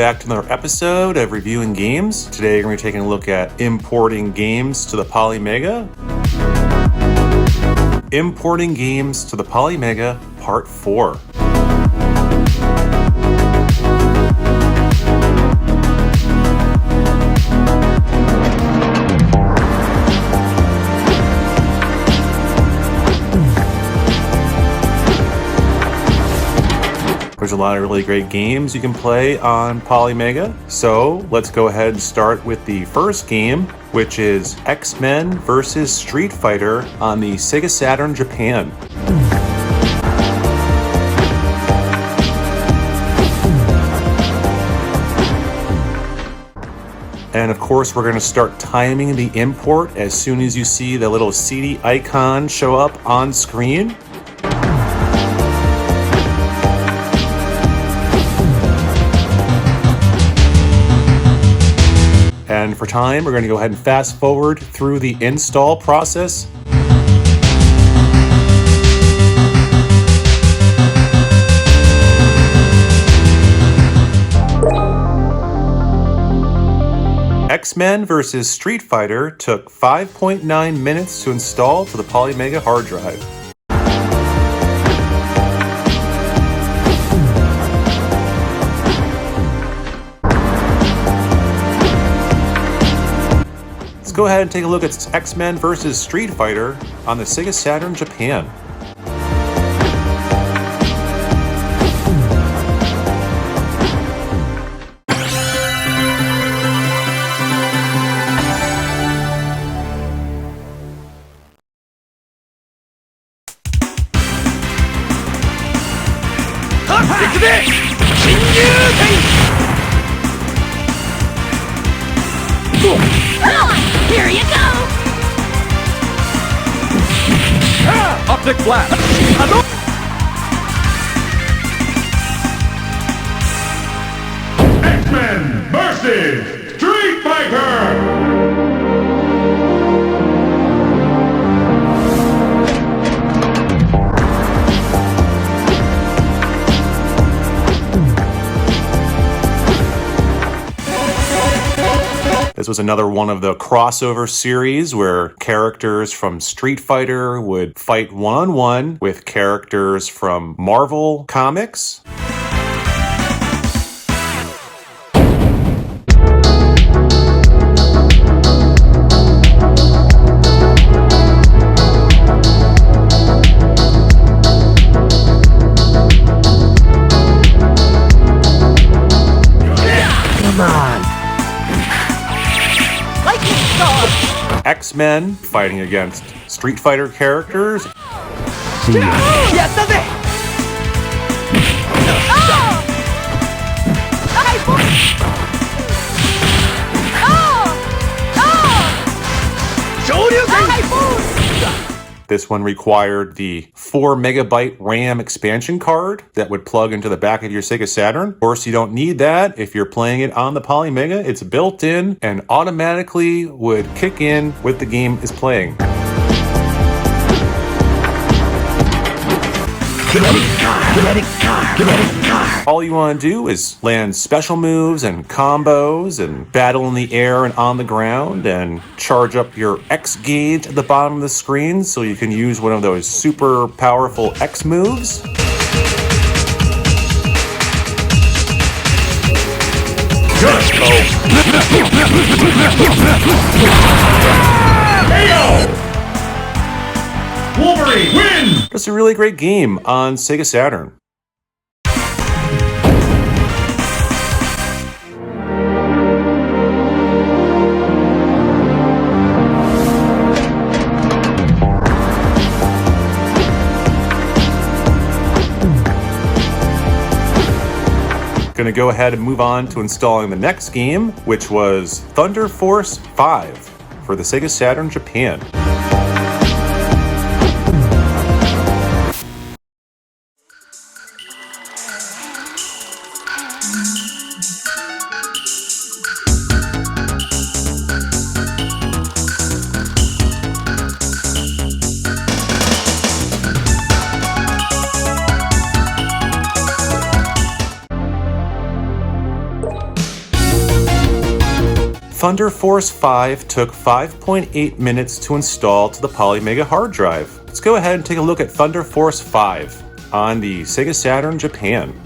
back to another episode of Reviewing Games. Today we're going to be taking a look at importing games to the Polymega. Importing games to the Polymega, Part 4. There's a lot of really great games you can play on Polymega. So let's go ahead and start with the first game, which is X-Men vs. Street Fighter on the Sega Saturn Japan. And of course, we're going to start timing the import as soon as you see the little CD icon show up on screen. And for time, we're going to go ahead and fast forward through the install process. X-Men vs. Street Fighter took 5.9 minutes to install to the Polymega hard drive. Let's go ahead and take a look at X-Men vs. Street Fighter on the Sega Saturn Japan. Here you go! Optic flash! X-Men vs. Street Fighter! This was another one of the crossover series where characters from Street Fighter would fight one-on-one with characters from Marvel Comics. Come on! X-Men fighting against Street Fighter characters. This one required the 4 megabyte RAM expansion card that would plug into the back of your Sega Saturn. Of course, you don't need that if you're playing it on the Polymega. It's built in and automatically would kick in when the game is playing. All you want to do is land special moves and combos and battle in the air and on the ground and charge up your X gauge at the bottom of the screen so you can use one of those super powerful X moves. Just go! KO! Wolverine wins! It's a really great game on Sega Saturn. Gonna go ahead and move on to installing the next game, which was Thunder Force 5 for the Sega Saturn Japan. Thunder Force 5 took 5.8 minutes to install to the Polymega hard drive. Let's go ahead and take a look at Thunder Force 5 on the Sega Saturn Japan.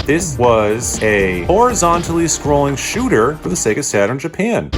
This was a horizontally scrolling shooter for the Sega Saturn Japan.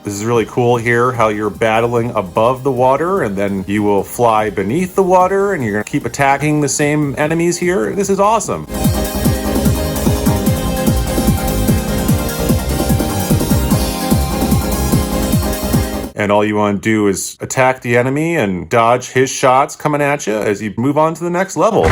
This is really cool here, how you're battling above the water and then you will fly beneath the water and you're going to keep attacking the same enemies here. This is awesome. And all you want to do is attack the enemy and dodge his shots coming at you as you move on to the next level.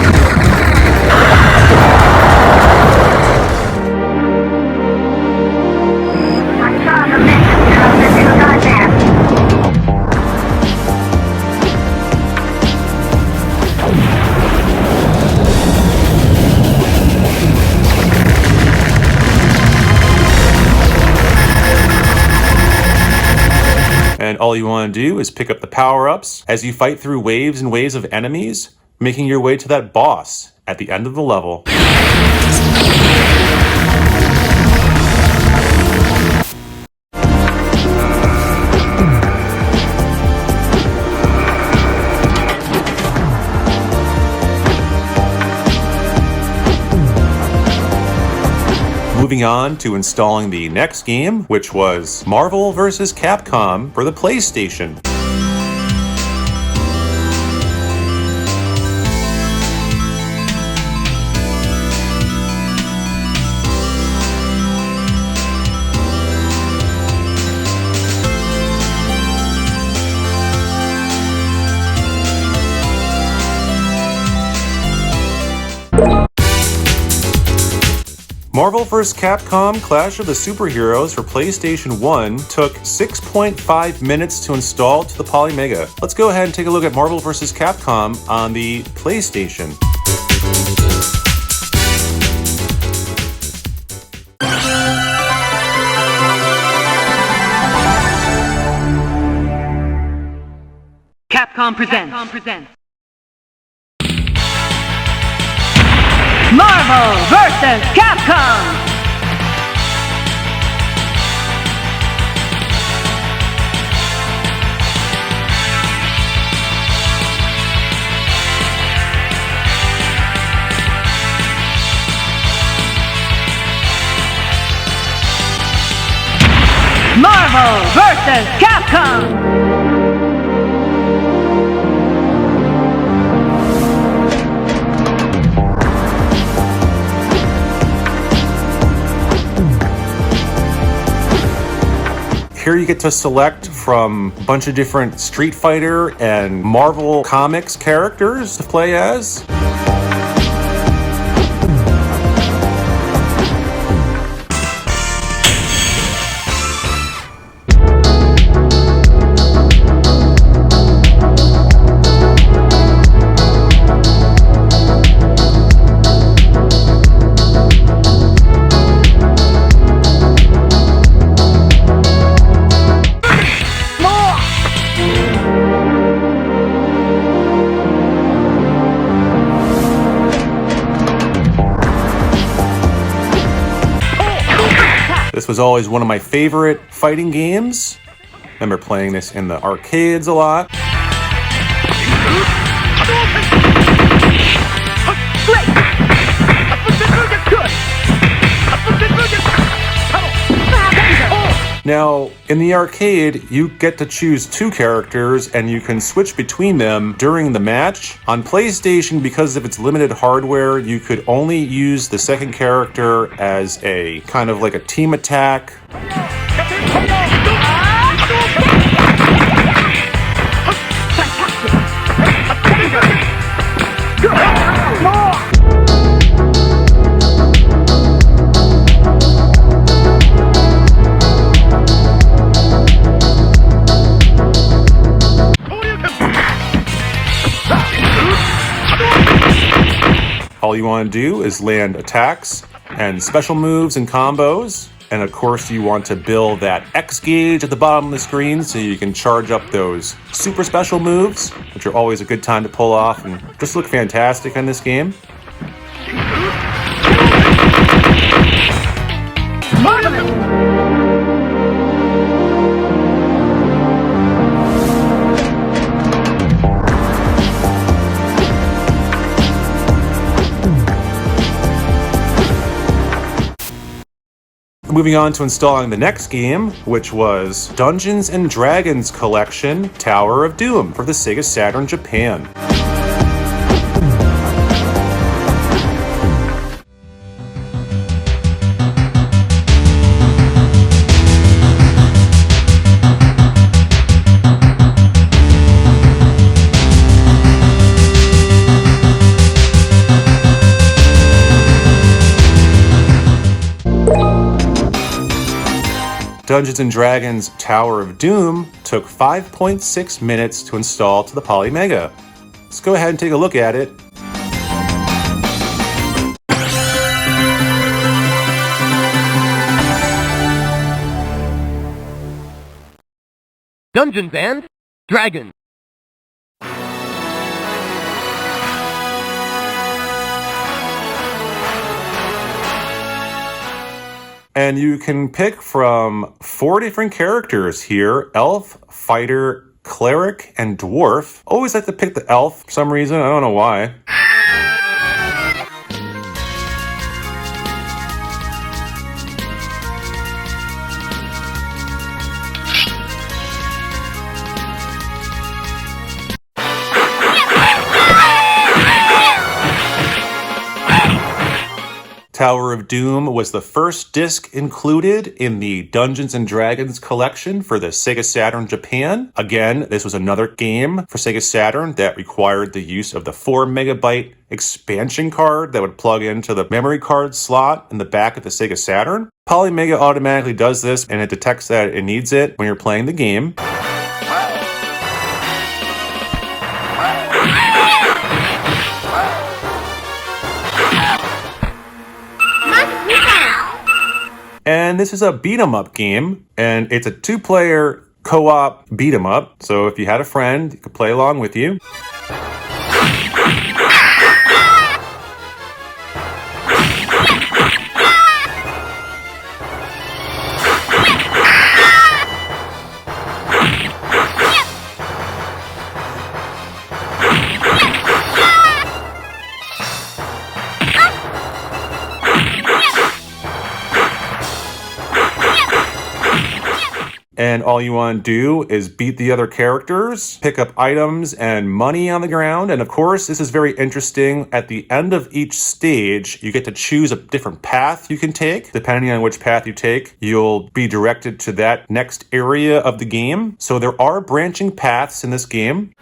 And all you want to do is pick up the power-ups as you fight through waves and waves of enemies, making your way to that boss at the end of the level. Moving on to installing the next game, which was Marvel vs. Capcom for the PlayStation. Marvel vs. Capcom Clash of the Superheroes for PlayStation 1 took 6.5 minutes to install to the Polymega. Let's go ahead and take a look at Marvel vs. Capcom on the PlayStation. Capcom presents. Marvel vs. Capcom! Marvel vs. Capcom! Here you get to select from a bunch of different Street Fighter and Marvel Comics characters to play as. This was always one of my favorite fighting games. Remember playing this in the arcades a lot. Now, in the arcade, you get to choose 2 characters and you can switch between them during the match. On PlayStation, because of its limited hardware, you could only use the second character as a kind of like a team attack. All you want to do is land attacks and special moves and combos. And of course, you want to build that X gauge at the bottom of the screen so you can charge up those super special moves, which are always a good time to pull off and just look fantastic in this game. Moving on to installing the next game, which was Dungeons & Dragons Collection Tower of Doom for the Sega Saturn Japan. Dungeons & Dragons Tower of Doom took 5.6 minutes to install to the Polymega. Let's go ahead and take a look at it. Dungeons and Dragons. And you can pick from 4 different characters here: Elf, Fighter, Cleric, and Dwarf. Always like to pick the Elf for some reason, I don't know why. Tower of Doom was the first disc included in the Dungeons & Dragons collection for the Sega Saturn Japan. Again, this was another game for Sega Saturn that required the use of the 4 megabyte expansion card that would plug into the memory card slot in the back of the Sega Saturn. Polymega automatically does this, and it detects that it needs it when you're playing the game. And this is a beat-em-up game, and it's a 2-player co-op beat-em-up. So if you had a friend, you could play along with you. And all you want to do is beat the other characters, pick up items and money on the ground. And of course, this is very interesting. At the end of each stage, you get to choose a different path you can take. Depending on which path you take, you'll be directed to that next area of the game. So there are branching paths in this game.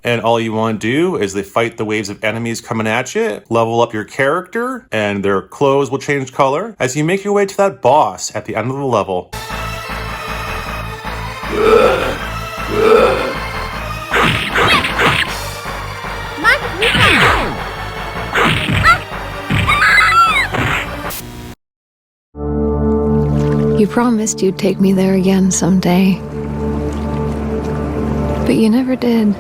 And all you want to do is they fight the waves of enemies coming at you, level up your character, and their clothes will change color as you make your way to that boss at the end of the level. You promised you'd take me there again someday. But you never did.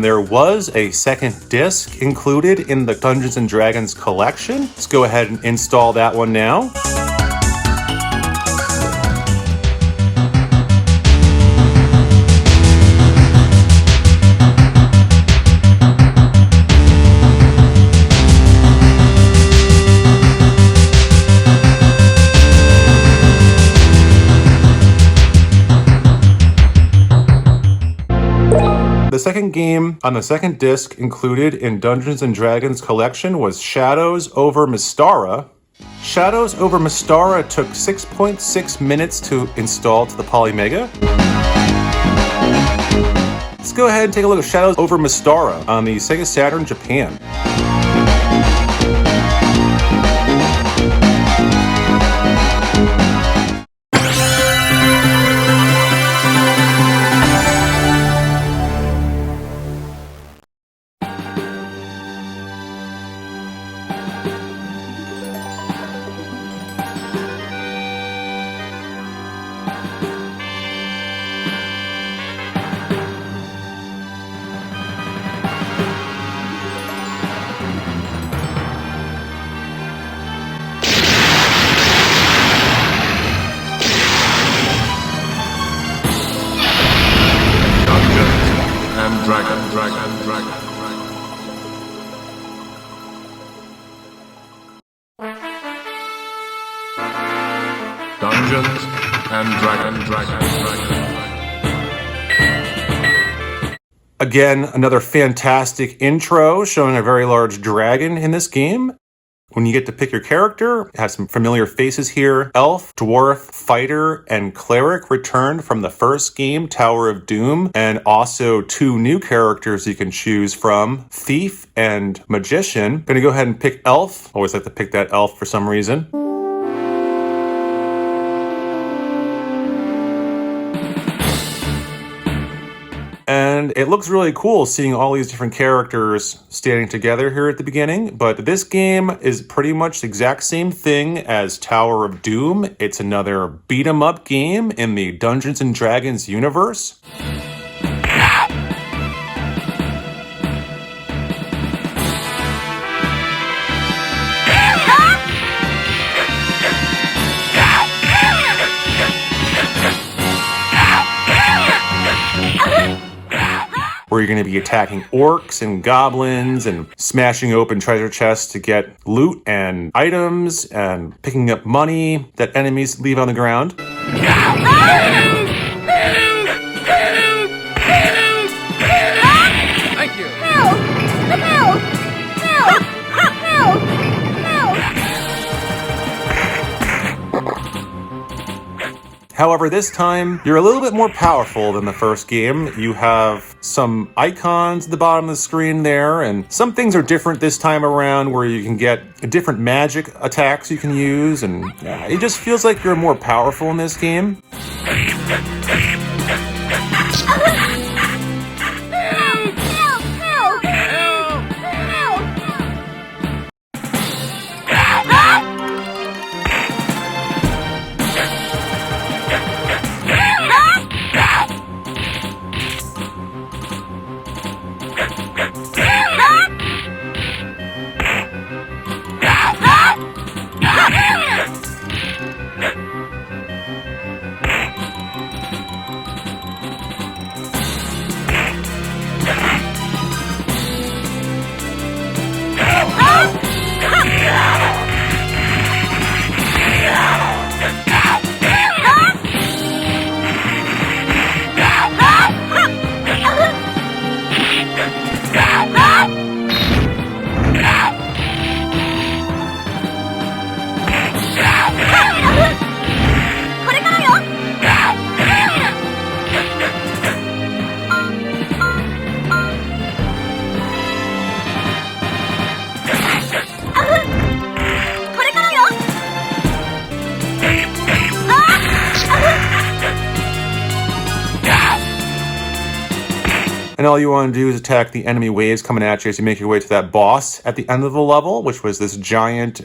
And there was a second disc included in the Dungeons & Dragons collection. Let's go ahead and install that one now. The second game on the second disc included in Dungeons & Dragons collection was Shadows over Mystara. Shadows over Mystara took 6.6 minutes to install to the Polymega. Let's go ahead and take a look at Shadows over Mystara on the Sega Saturn Japan. Dungeons and Dragons. Again, another fantastic intro showing a very large dragon in this game. When you get to pick your character, it has some familiar faces here. Elf, Dwarf, Fighter, and Cleric returned from the first game, Tower of Doom, and also 2 new characters you can choose from, Thief and Magician. Gonna go ahead and pick Elf. Always like to pick that Elf for some reason. And it looks really cool seeing all these different characters standing together here at the beginning. But this game is pretty much the exact same thing as Tower of Doom. It's another beat 'em up game in the Dungeons & Dragons universe. Where you're going to be attacking orcs and goblins and smashing open treasure chests to get loot and items and picking up money that enemies leave on the ground. Thank you. However, this time, you're a little bit more powerful than the first game. You have some icons at the bottom of the screen there, and some things are different this time around where you can get different magic attacks you can use, and it just feels like you're more powerful in this game. And all you want to do is attack the enemy waves coming at you as you make your way to that boss at the end of the level, which was this giant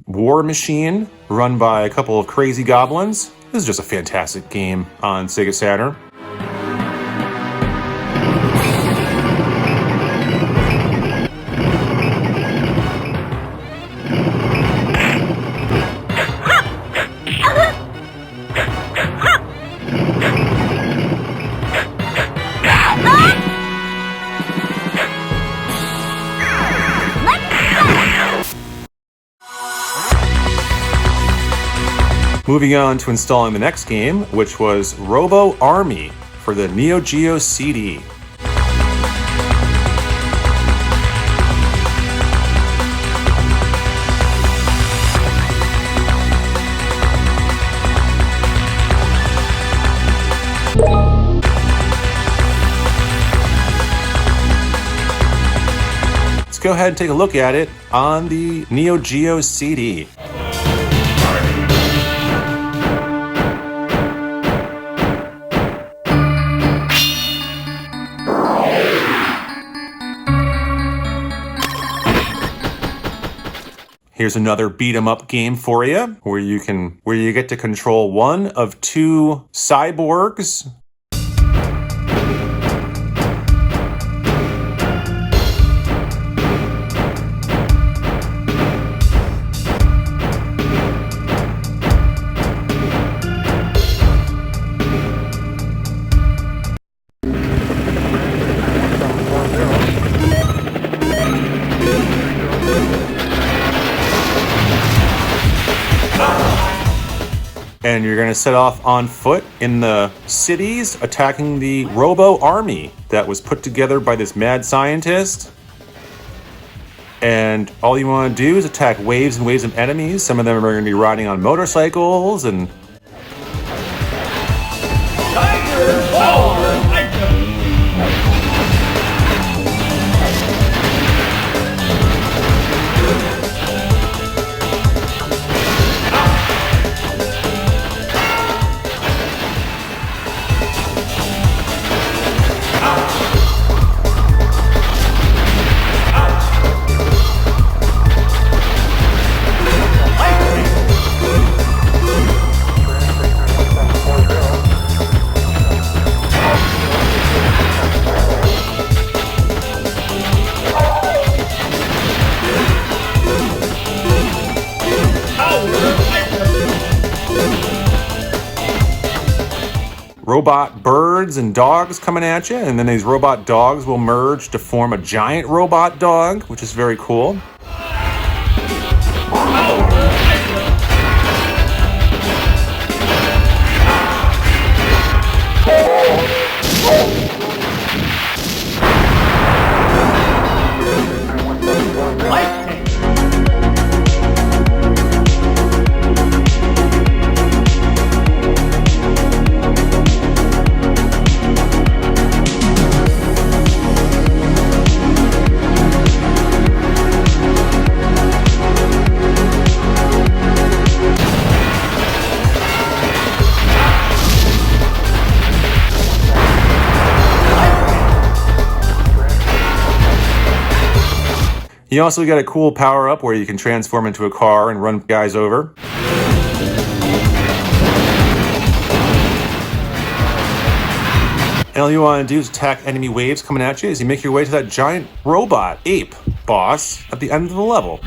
war machine run by a couple of crazy goblins. This is just a fantastic game on Sega Saturn. Moving on to installing the next game, which was Robo Army for the Neo Geo CD. Let's go ahead and take a look at it on the Neo Geo CD. Here's another beat 'em up game for you, where you get to control one of two cyborgs. And you're going to set off on foot in the cities, attacking the Robo Army that was put together by this mad scientist. And all you want to do is attack waves and waves of enemies. Some of them are going to be riding on motorcycles and... robot birds and dogs coming at you, and then these robot dogs will merge to form a giant robot dog, which is very cool. You also get a cool power-up where you can transform into a car and run guys over. And all you want to do is attack enemy waves coming at you as you make your way to that giant robot ape boss at the end of the level.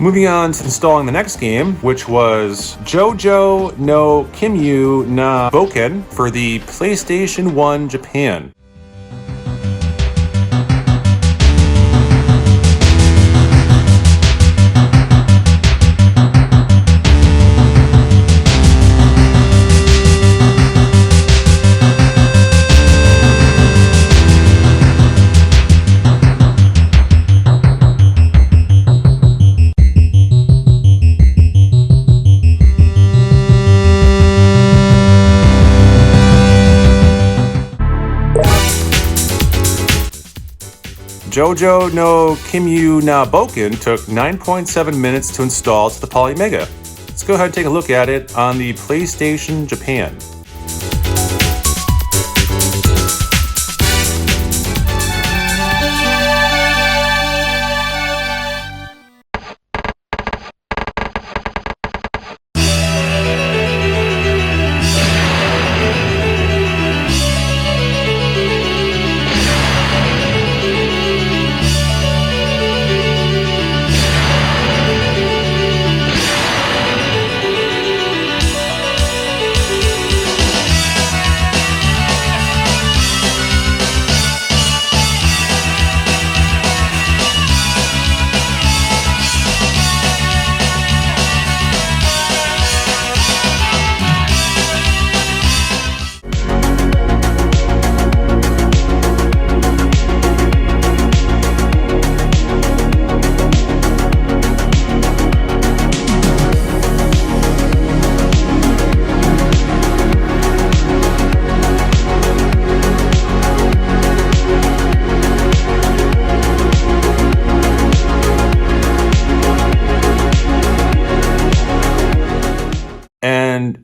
Moving on to installing the next game, which was JoJo no Kimyou na Bouken for the PlayStation 1 Japan. JoJo no Kimyou na Bouken took 9.7 minutes to install to the Polymega. Let's go ahead and take a look at it on the PlayStation Japan.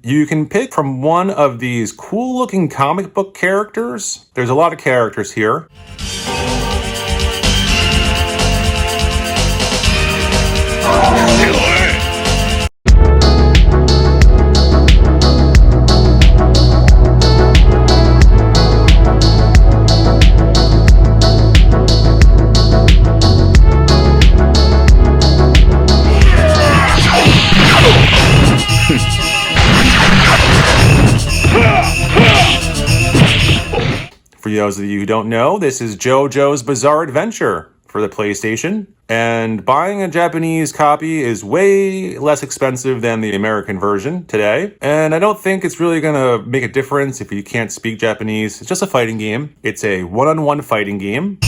you can pick from one of these cool looking comic book characters. There's a lot of characters here. For those of you who don't know, this is JoJo's Bizarre Adventure for the PlayStation, and buying a Japanese copy is way less expensive than the American version today, and I don't think it's really gonna make a difference if you can't speak Japanese. It's just a fighting game. It's a one-on-one fighting game.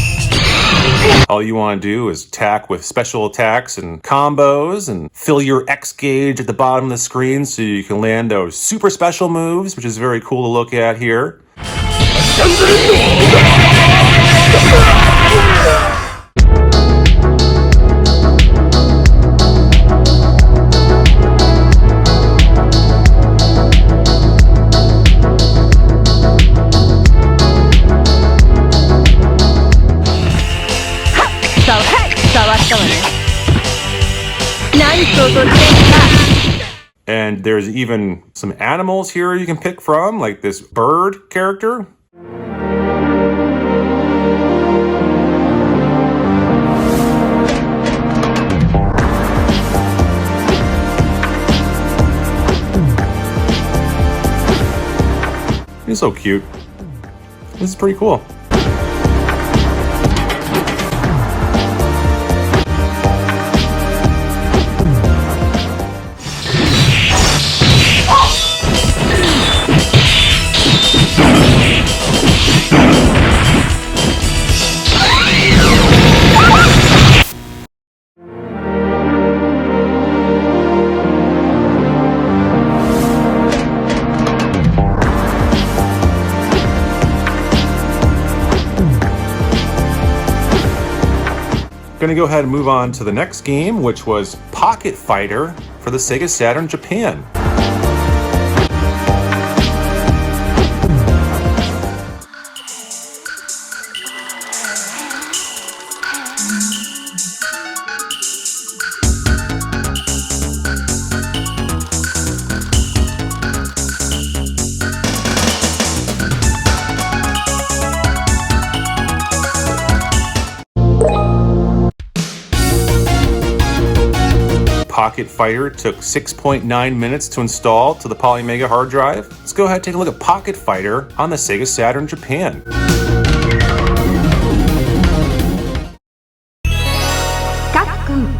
All you want to do is attack with special attacks and combos and fill your X gauge at the bottom of the screen so you can land those super special moves, which is very cool to look at here. And there's even some animals here you can pick from, like this bird character. He's so cute. This is pretty cool. Gonna go ahead and move on to the next game, which was Pocket Fighter for the Sega Saturn Japan. Pocket Fighter took 6.9 minutes to install to the Polymega hard drive. Let's go ahead and take a look at Pocket Fighter on the Sega Saturn Japan. Capcom.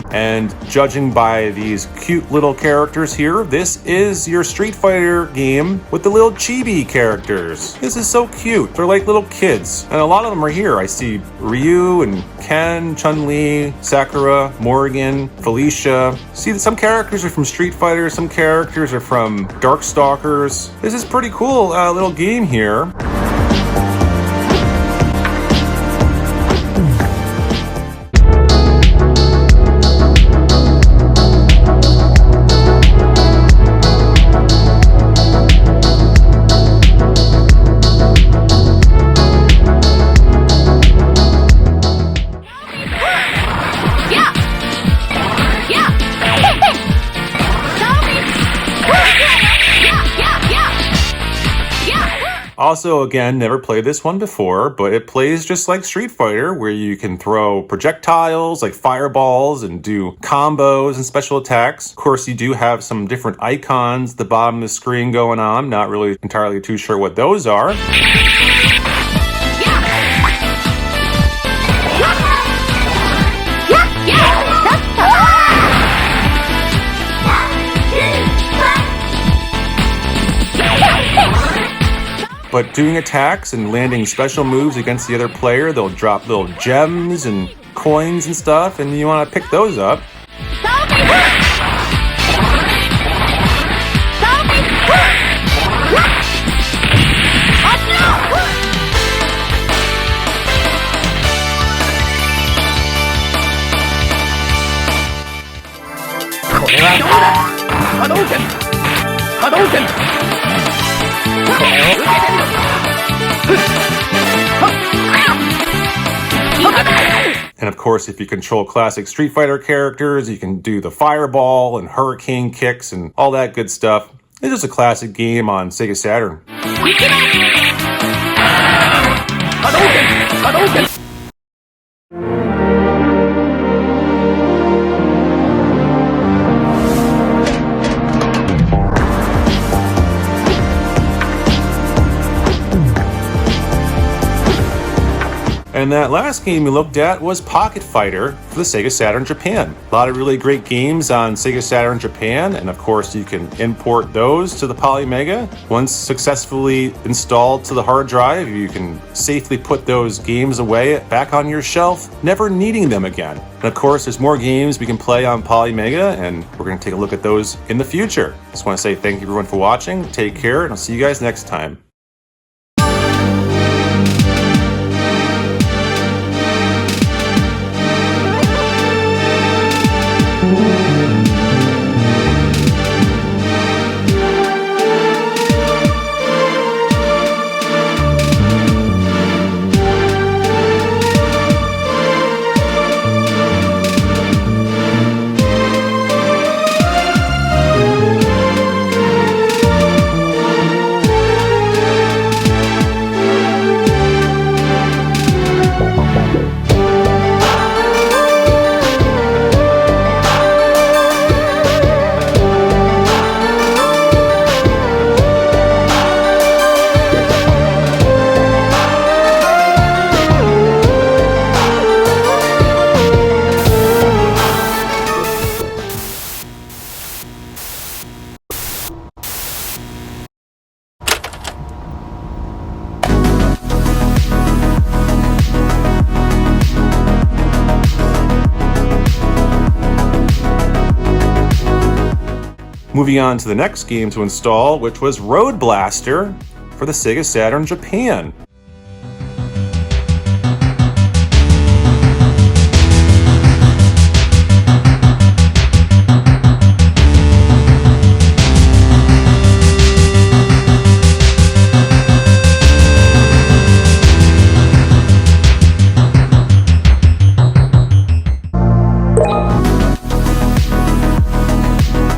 And judging by these cute little characters here, this is your Street Fighter game with the little chibi characters. This is so cute. They're like little kids. And a lot of them are here. I see Ryu and Ken, Chun-Li, Sakura, Morgan, Felicia. See, some characters are from Street Fighter, some characters are from Darkstalkers. This is pretty cool little game here. Also, again, never played this one before, but it plays just like Street Fighter, where you can throw projectiles like fireballs and do combos and special attacks. Of course, you do have some different icons at the bottom of the screen going on. Not really entirely too sure what those are. But doing attacks and landing special moves against the other player, they'll drop little gems and coins and stuff, and you want to pick those up. And of course, if you control classic Street Fighter characters, you can do the fireball and hurricane kicks and all that good stuff. It's just a classic game on Sega Saturn. And that last game we looked at was Pocket Fighter for the Sega Saturn Japan. A lot of really great games on Sega Saturn Japan, and of course you can import those to the Polymega. Once successfully installed to the hard drive, you can safely put those games away back on your shelf, never needing them again. And of course, there's more games we can play on Polymega, and we're going to take a look at those in the future. Just want to say thank you everyone for watching, take care, and I'll see you guys next time. Moving on to the next game to install, which was Road Blaster for the Sega Saturn Japan.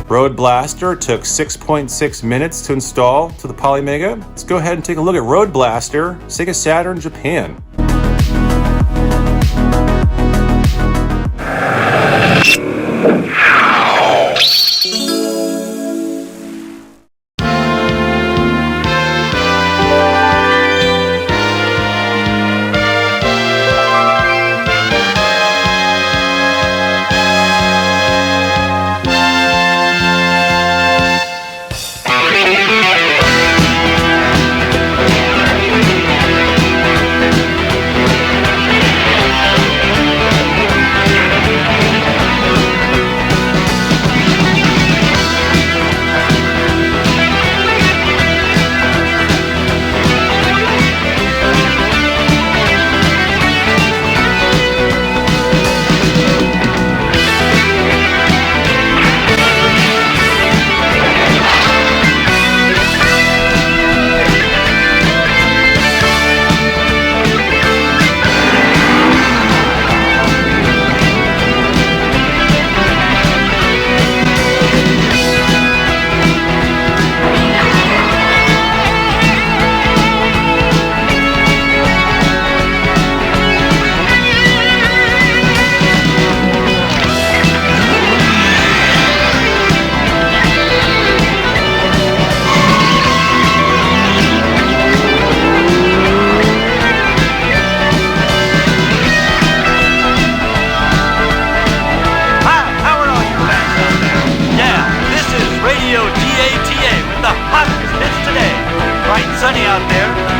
Road Blaster took 6.6 minutes to install to the Polymega. Let's go ahead and take a look at Road Blaster, Sega Saturn Japan.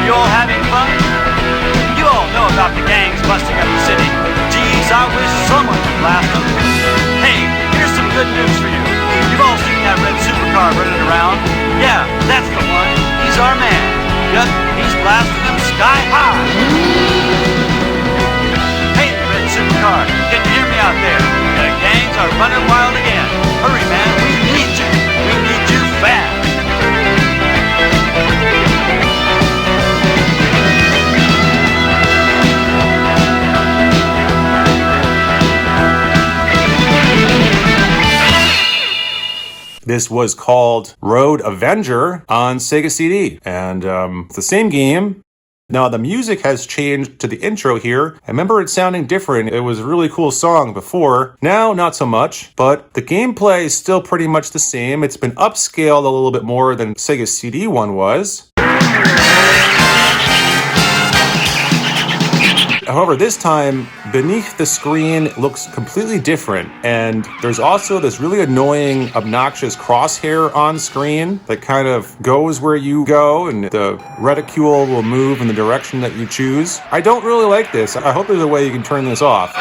You all having fun? You all know about the gangs busting up the city. Geez, I wish someone could blast them. Hey, here's some good news for you. You've all seen that red supercar running around. Yeah, that's the one. He's our man. Yep, he's blasting them sky high. Hey, red supercar, can you hear me out there? The gangs are running wild again. Hurry, man, we need you. We need you fast. This was called Road Avenger on Sega CD, and it's the same game. Now, the music has changed to the intro here. I remember it sounding different. It was a really cool song before. Now, not so much, but the gameplay is still pretty much the same. It's been upscaled a little bit more than Sega CD one was. However, this time, beneath the screen looks completely different, and there's also this really annoying, obnoxious crosshair on screen that kind of goes where you go, and the reticule will move in the direction that you choose. I don't really like this. I hope there's a way you can turn this off.